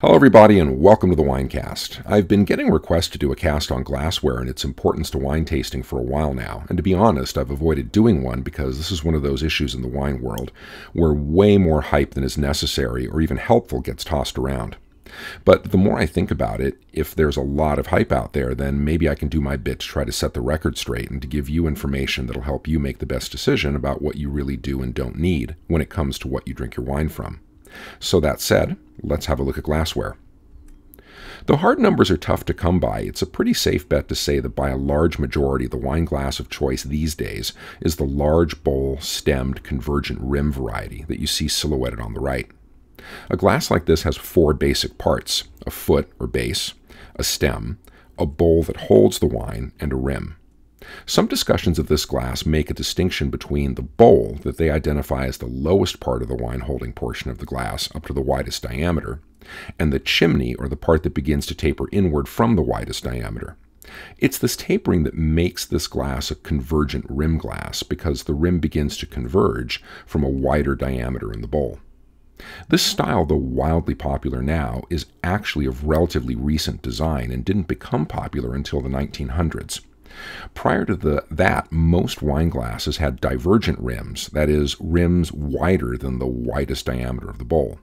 Hello everybody and welcome to the Winecast. I've been getting requests to do a cast on glassware and its importance to wine tasting for a while now, and to be honest, I've avoided doing one because this is one of those issues in the wine world where way more hype than is necessary or even helpful gets tossed around. But the more I think about it, if there's a lot of hype out there, then maybe I can do my bit to try to set the record straight and to give you information that'll help you make the best decision about what you really do and don't need when it comes to what you drink your wine from. So that said, let's have a look at glassware. Though hard numbers are tough to come by, it's a pretty safe bet to say that by a large majority, the wine glass of choice these days is the large bowl, stemmed, convergent rim variety that you see silhouetted on the right. A glass like this has four basic parts: a foot or base, a stem, a bowl that holds the wine, and a rim. Some discussions of this glass make a distinction between the bowl that they identify as the lowest part of the wine-holding portion of the glass up to the widest diameter, and the chimney, or the part that begins to taper inward from the widest diameter. It's this tapering that makes this glass a convergent rim glass, because the rim begins to converge from a wider diameter in the bowl. This style, though wildly popular now, is actually of relatively recent design and didn't become popular until the 1900s. Prior to that, most wine glasses had divergent rims, that is, rims wider than the widest diameter of the bowl.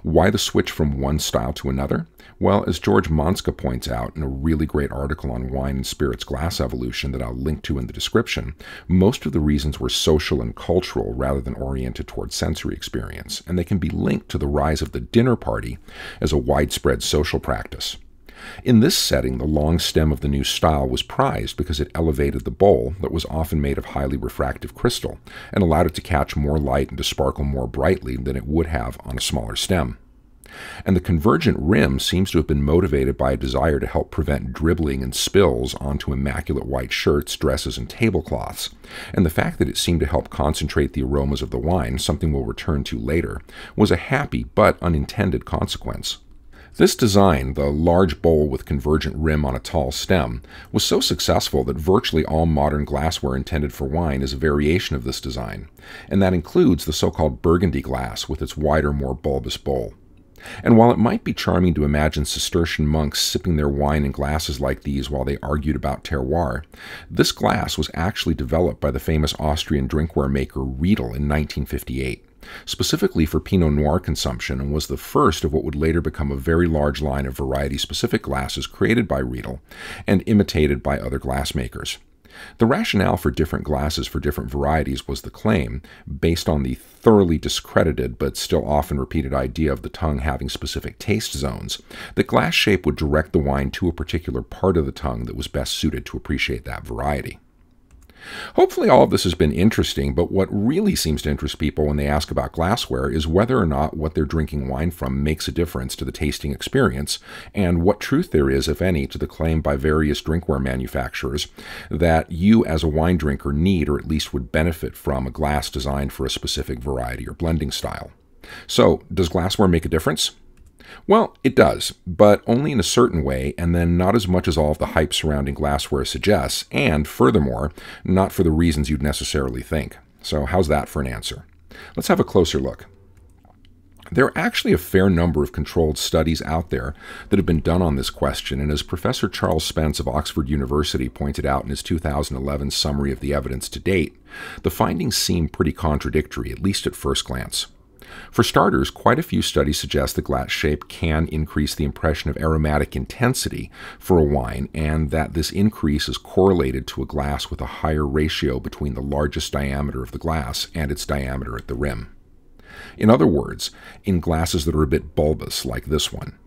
Why the switch from one style to another? Well, as George Monska points out in a really great article on wine and spirits glass evolution that I'll link to in the description, most of the reasons were social and cultural rather than oriented toward sensory experience, and they can be linked to the rise of the dinner party as a widespread social practice. In this setting, the long stem of the new style was prized because it elevated the bowl that was often made of highly refractive crystal and allowed it to catch more light and to sparkle more brightly than it would have on a smaller stem. And the convergent rim seems to have been motivated by a desire to help prevent dribbling and spills onto immaculate white shirts, dresses, and tablecloths. And the fact that it seemed to help concentrate the aromas of the wine, something we'll return to later, was a happy but unintended consequence. This design, the large bowl with convergent rim on a tall stem, was so successful that virtually all modern glassware intended for wine is a variation of this design, and that includes the so-called Burgundy Glass with its wider, more bulbous bowl. And while it might be charming to imagine Cistercian monks sipping their wine in glasses like these while they argued about terroir, this glass was actually developed by the famous Austrian drinkware maker Riedel in 1958. Specifically for Pinot Noir consumption, and was the first of what would later become a very large line of variety-specific glasses created by Riedel and imitated by other glassmakers. The rationale for different glasses for different varieties was the claim, based on the thoroughly discredited but still often repeated idea of the tongue having specific taste zones, that glass shape would direct the wine to a particular part of the tongue that was best suited to appreciate that variety. Hopefully all of this has been interesting, but what really seems to interest people when they ask about glassware is whether or not what they're drinking wine from makes a difference to the tasting experience, and what truth there is, if any, to the claim by various drinkware manufacturers that you as a wine drinker need, or at least would benefit from, a glass designed for a specific variety or blending style. So, does glassware make a difference? Well, it does, but only in a certain way, and then not as much as all of the hype surrounding glassware suggests, and furthermore, not for the reasons you'd necessarily think. So how's that for an answer? Let's have a closer look. There are actually a fair number of controlled studies out there that have been done on this question, and as Professor Charles Spence of Oxford University pointed out in his 2011 summary of the evidence to date, the findings seem pretty contradictory, at least at first glance. For starters, quite a few studies suggest that glass shape can increase the impression of aromatic intensity for a wine, and that this increase is correlated to a glass with a higher ratio between the largest diameter of the glass and its diameter at the rim. In other words, in glasses that are a bit bulbous, like this one.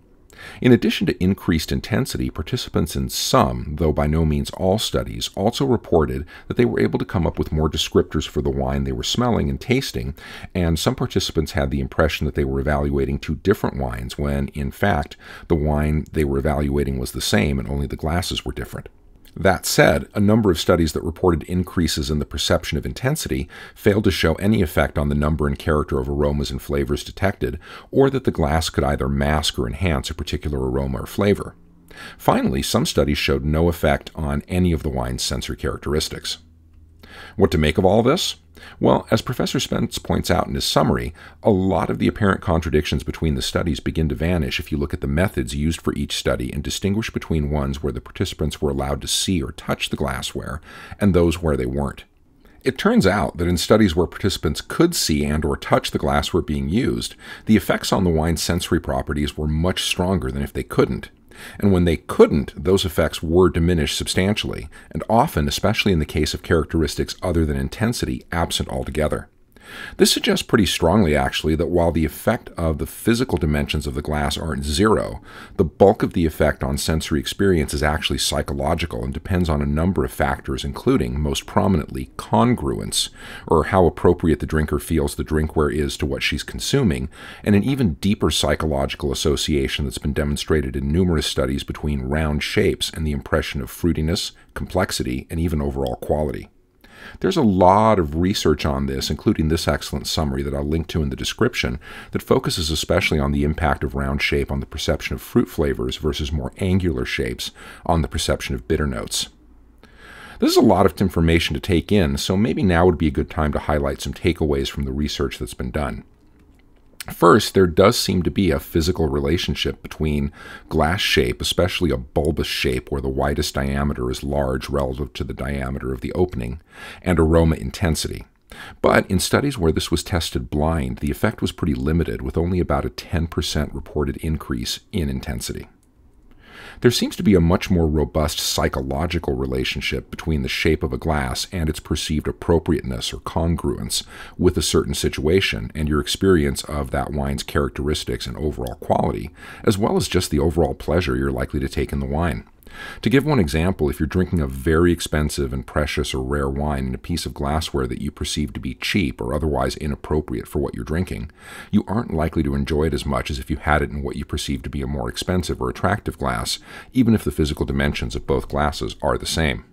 In addition to increased intensity, participants in some, though by no means all studies, also reported that they were able to come up with more descriptors for the wine they were smelling and tasting, and some participants had the impression that they were evaluating two different wines when, in fact, the wine they were evaluating was the same and only the glasses were different. That said, a number of studies that reported increases in the perception of intensity failed to show any effect on the number and character of aromas and flavors detected, or that the glass could either mask or enhance a particular aroma or flavor. Finally, some studies showed no effect on any of the wine's sensory characteristics. What to make of all this? Well, as Professor Spence points out in his summary, a lot of the apparent contradictions between the studies begin to vanish if you look at the methods used for each study and distinguish between ones where the participants were allowed to see or touch the glassware and those where they weren't. It turns out that in studies where participants could see and or touch the glassware being used, the effects on the wine's sensory properties were much stronger than if they couldn't. And when they couldn't, those effects were diminished substantially, and often, especially in the case of characteristics other than intensity, absent altogether. This suggests pretty strongly, actually, that while the effect of the physical dimensions of the glass aren't zero, the bulk of the effect on sensory experience is actually psychological and depends on a number of factors, including, most prominently, congruence, or how appropriate the drinker feels the drinkware is to what she's consuming, and an even deeper psychological association that's been demonstrated in numerous studies between round shapes and the impression of fruitiness, complexity, and even overall quality. There's a lot of research on this, including this excellent summary that I'll link to in the description, that focuses especially on the impact of round shape on the perception of fruit flavors versus more angular shapes on the perception of bitter notes. This is a lot of information to take in, so maybe now would be a good time to highlight some takeaways from the research that's been done. First, there does seem to be a physical relationship between glass shape, especially a bulbous shape where the widest diameter is large relative to the diameter of the opening, and aroma intensity. But in studies where this was tested blind, the effect was pretty limited, with only about a 10% reported increase in intensity. There seems to be a much more robust psychological relationship between the shape of a glass and its perceived appropriateness or congruence with a certain situation and your experience of that wine's characteristics and overall quality, as well as just the overall pleasure you're likely to take in the wine. To give one example, if you're drinking a very expensive and precious or rare wine in a piece of glassware that you perceive to be cheap or otherwise inappropriate for what you're drinking, you aren't likely to enjoy it as much as if you had it in what you perceive to be a more expensive or attractive glass, even if the physical dimensions of both glasses are the same.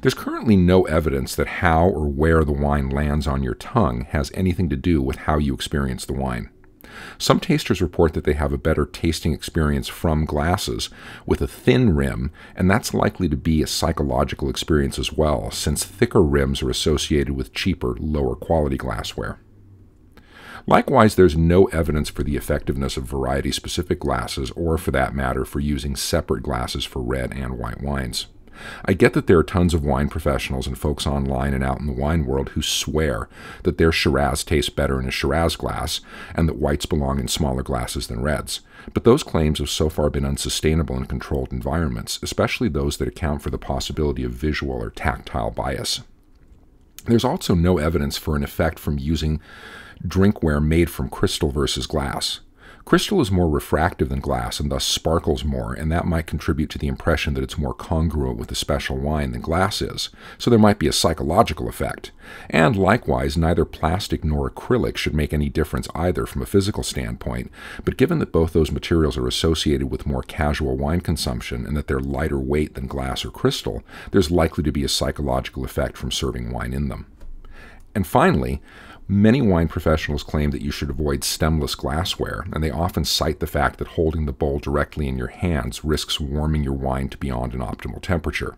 There's currently no evidence that how or where the wine lands on your tongue has anything to do with how you experience the wine. Some tasters report that they have a better tasting experience from glasses with a thin rim, and that's likely to be a psychological experience as well, since thicker rims are associated with cheaper, lower quality glassware. Likewise, there's no evidence for the effectiveness of variety-specific glasses, or for that matter, for using separate glasses for red and white wines. I get that there are tons of wine professionals and folks online and out in the wine world who swear that their Shiraz tastes better in a Shiraz glass and that whites belong in smaller glasses than reds. But those claims have so far been unsustainable in controlled environments, especially those that account for the possibility of visual or tactile bias. There's also no evidence for an effect from using drinkware made from crystal versus glass. Crystal is more refractive than glass and thus sparkles more, and that might contribute to the impression that it's more congruent with a special wine than glass is, so there might be a psychological effect. And likewise, neither plastic nor acrylic should make any difference either from a physical standpoint, but given that both those materials are associated with more casual wine consumption and that they're lighter weight than glass or crystal, there's likely to be a psychological effect from serving wine in them. And finally, many wine professionals claim that you should avoid stemless glassware, and they often cite the fact that holding the bowl directly in your hands risks warming your wine to beyond an optimal temperature.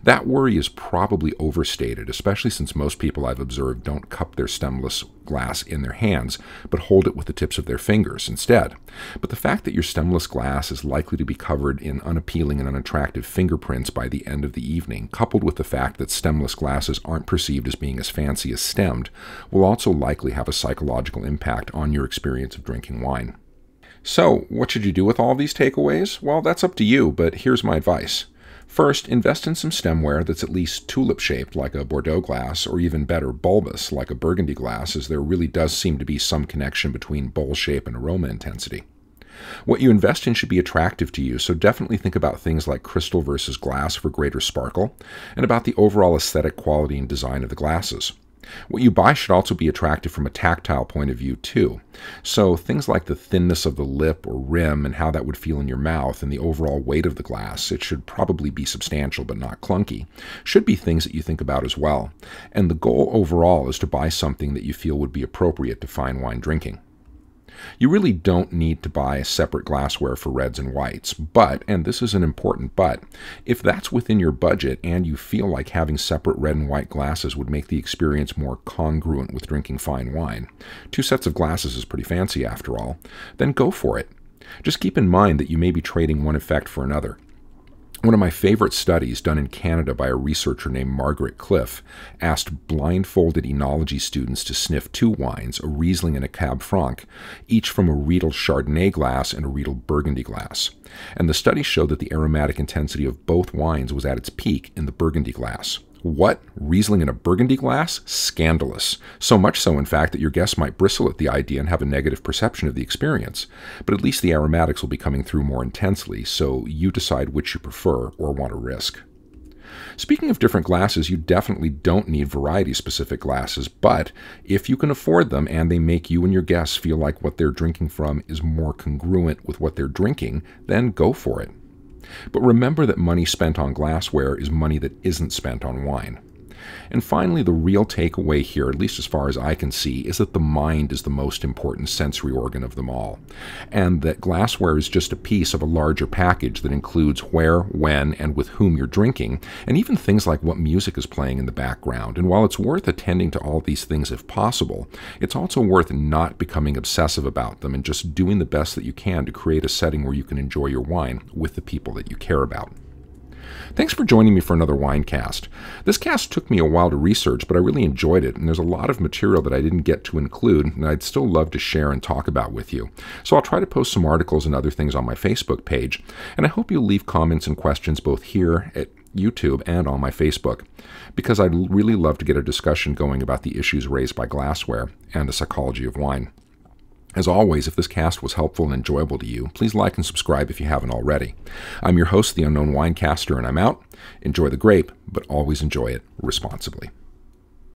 That worry is probably overstated, especially since most people I've observed don't cup their stemless glass in their hands, but hold it with the tips of their fingers instead. But the fact that your stemless glass is likely to be covered in unappealing and unattractive fingerprints by the end of the evening, coupled with the fact that stemless glasses aren't perceived as being as fancy as stemmed, will also likely have a psychological impact on your experience of drinking wine. So, what should you do with all these takeaways? Well, that's up to you, but here's my advice. First, invest in some stemware that's at least tulip-shaped like a Bordeaux glass, or even better, bulbous like a Burgundy glass, as there really does seem to be some connection between bowl shape and aroma intensity. What you invest in should be attractive to you, so definitely think about things like crystal versus glass for greater sparkle, and about the overall aesthetic quality and design of the glasses. What you buy should also be attractive from a tactile point of view, too. So things like the thinness of the lip or rim and how that would feel in your mouth and the overall weight of the glass, it should probably be substantial but not clunky, should be things that you think about as well. And the goal overall is to buy something that you feel would be appropriate to fine wine drinking. You really don't need to buy a separate glassware for reds and whites, but, and this is an important but, if that's within your budget and you feel like having separate red and white glasses would make the experience more congruent with drinking fine wine, 2 sets of glasses is pretty fancy after all, then go for it. Just keep in mind that you may be trading one effect for another. One of my favorite studies, done in Canada by a researcher named Margaret Cliff, asked blindfolded enology students to sniff 2 wines, a Riesling and a Cab Franc, each from a Riedel Chardonnay glass and a Riedel Burgundy glass. And the study showed that the aromatic intensity of both wines was at its peak in the Burgundy glass. What? Riesling in a Burgundy glass? Scandalous. So much so, in fact, that your guests might bristle at the idea and have a negative perception of the experience. But at least the aromatics will be coming through more intensely, so you decide which you prefer or want to risk. Speaking of different glasses, you definitely don't need variety-specific glasses, but if you can afford them and they make you and your guests feel like what they're drinking from is more congruent with what they're drinking, then go for it. But remember that money spent on glassware is money that isn't spent on wine. And finally, the real takeaway here, at least as far as I can see, is that the mind is the most important sensory organ of them all, and that glassware is just a piece of a larger package that includes where, when, and with whom you're drinking, and even things like what music is playing in the background. And while it's worth attending to all these things if possible, it's also worth not becoming obsessive about them and just doing the best that you can to create a setting where you can enjoy your wine with the people that you care about. Thanks for joining me for another Winecast. This cast took me a while to research, but I really enjoyed it, and there's a lot of material that I didn't get to include, and I'd still love to share and talk about with you. So I'll try to post some articles and other things on my Facebook page, and I hope you'll leave comments and questions both here at YouTube and on my Facebook, because I'd really love to get a discussion going about the issues raised by glassware and the psychology of wine. As always, if this cast was helpful and enjoyable to you, please like and subscribe if you haven't already. I'm your host, the Unknown Winecaster, and I'm out. Enjoy the grape, but always enjoy it responsibly.